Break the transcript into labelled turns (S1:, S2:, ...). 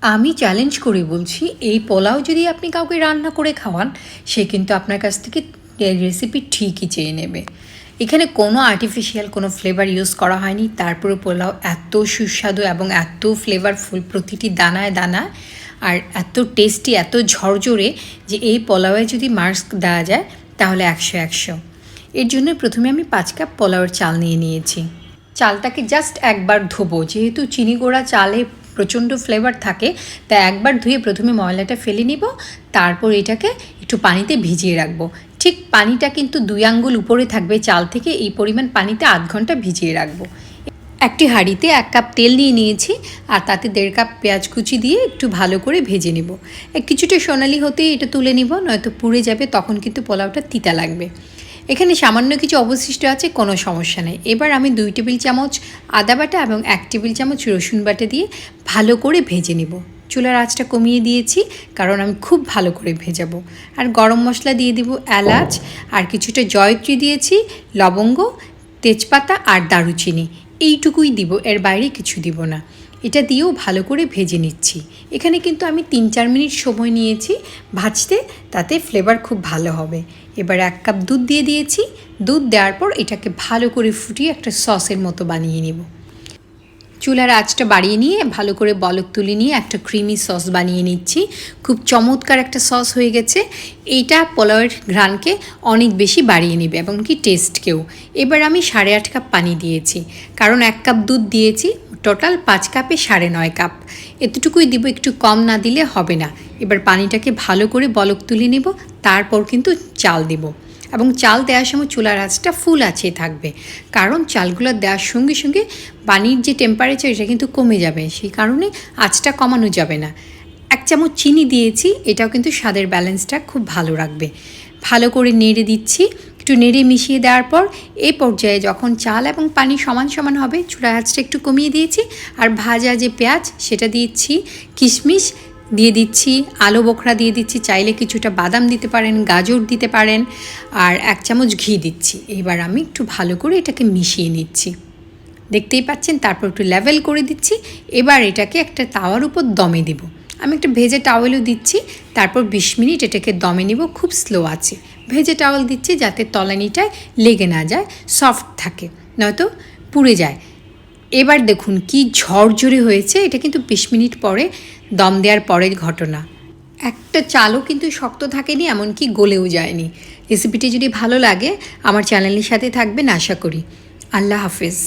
S1: আমি চ্যালেঞ্জ করে বলছি, এই পোলাও যদি আপনি কাউকে রান্না করে খাওয়ান, সে কিন্তু আপনার কাছ থেকে রেসিপি ঠিকই চেয়ে নেবে। এখানে কোনো আর্টিফিশিয়াল কোনো ফ্লেভার ইউজ করা হয়নি, তারপরে পোলাও এত সুস্বাদু এবং এত ফ্লেভারফুল প্রতিটি দানায় দানায়, আর এত টেস্টি, এত ঝরঝরে যে এই পোলাওয়ে যদি মার্কস দেওয়া যায় তাহলে 100/100। এর জন্য প্রথমে আমি 5 কাপ পোলাওয়ের চাল নিয়ে নিয়েছি। চালটাকে জাস্ট একবার ধোবো, যেহেতু চিনি গুঁড়া চালে প্রচণ্ড ফ্লেভার থাকে, তাই একবার ধুয়ে প্রথমে ময়লাটা ফেলে নিব, তারপর এটাকে একটু পানিতে ভিজিয়ে রাখবো। ঠিক পানিটা কিন্তু 2 আঙ্গুল উপরে থাকবে চাল থেকে, এই পরিমাণ পানিতে আধ ঘন্টা ভিজিয়ে রাখবো। একটি হাঁড়িতে 1 কাপ তেল নিয়ে নিয়েছি, আর তাতে 1.5 কাপ পেঁয়াজ কুচি দিয়ে একটু ভালো করে ভেজে নিব। কিছুটা সোনালি হতেই এটা তুলে নিব, নয়তো পুড়ে যাবে, তখন কিন্তু পোলাওটা তিতা লাগবে। এখানে সামান্য কিছু অবশিষ্ট আছে, কোনো সমস্যা নেই। এবার আমি 2 টেবিল চামচ আদা বাটা এবং 1 টেবিল চামচ রসুন বাটা দিয়ে ভালো করে ভেজে নিব। চুলার আঁচটা কমিয়ে দিয়েছি, কারণ আমি খুব ভালো করে ভেজাবো। আর গরম মশলা দিয়ে দিব এলাচ, আর কিছুটা জয়ত্রী দিয়েছি, লবঙ্গ, তেজপাতা আর দারুচিনি, এইটুকুই দিব, এর বাইরে কিছু দিব না। এটা দিয়েও ভালো করে ভেজে নিচ্ছি। এখানে কিন্তু আমি 3-4 মিনিট সময় নিয়েছি ভাজতে, তাতে ফ্লেভার খুব ভালো হবে। এবার 1 কাপ দুধ দিয়ে দিয়েছি। দুধ দেওয়ার পর এটাকে ভালো করে ফুটিয়ে একটা সসের মতো বানিয়ে নেব। চুলার আঁচটা বাড়িয়ে নিয়ে ভালো করে বলক তুলে নিয়ে একটা ক্রিমি সস বানিয়ে নিচ্ছি। খুব চমৎকার একটা সস হয়ে গেছে। এইটা পোলাওয়ের ঘ্রাণকে অনেক বেশি বাড়িয়ে নেবে এবং কি টেস্টকেও। এবার আমি 8.5 কাপ পানি দিয়েছি, কারণ 1 কাপ দুধ দিয়েছি, টোটাল 5 কাপে 9.5 কাপ, এতটুকুই দিব, একটু কম না দিলে হবে না। এবার পানিটাকে ভালো করে বলক তুলে নেব, তারপর কিন্তু চাল দেব। এবং চাল দেওয়ার সময় চুলার আঁচটা ফুল আঁচে থাকবে, কারণ চালগুলো দেওয়ার সঙ্গে সঙ্গে পানির যে টেম্পারেচার এটা কিন্তু কমে যাবে, সেই কারণে আঁচটা কমানো যাবে না। 1 চামচ চিনি দিয়েছি, এটাও কিন্তু স্বাদের ব্যালেন্সটা খুব ভালো রাখবে। ভালো করে নেড়ে দিচ্ছি। একটু নেড়ে মিশিয়ে দেওয়ার পর এই পর্যায়ে যখন চাল এবং পানি সমান সমান হবে, চুলার আঁচটা একটু কমিয়ে দিয়েছি, আর ভাজা যে পেঁয়াজ সেটা দিচ্ছি, কিশমিশ দিয়ে দিচ্ছি, আলু বোখরা দিয়ে দিচ্ছি, চাইলে কিছুটা বাদাম দিতে পারেন, গাজর দিতে পারেন, আর 1 চামচ ঘি দিচ্ছি। এবার আমি একটু ভালো করে এটাকে মিশিয়ে নিচ্ছি, দেখতেই পাচ্ছেন। তারপর একটু লেভেল করে দিচ্ছি। এবার এটাকে একটা তাওয়ার উপর দমে দেব। আমি একটা ভেজে টাওয়েলও দিচ্ছি। তারপর 20 মিনিট এটাকে দমে নেব, খুব স্লো আছে। ভেজে টাওয়েল দিচ্ছি যাতে তলানিটায় লেগে না যায়, সফট থাকে, নয়তো পুড়ে যায়। এবার দেখুন কি ঝরঝরে হয়েছে। এটা কিন্তু 20 মিনিট পরে দম দেওয়ার পরের ঘটনা। একটা চালও কিন্তু শক্ত থাকেনি, এমনকি গলেও যায়নি। রেসিপিটি যদি ভালো লাগে আমার চ্যানেলের সাথে থাকবেন আশা করি। আল্লাহ হাফেজ।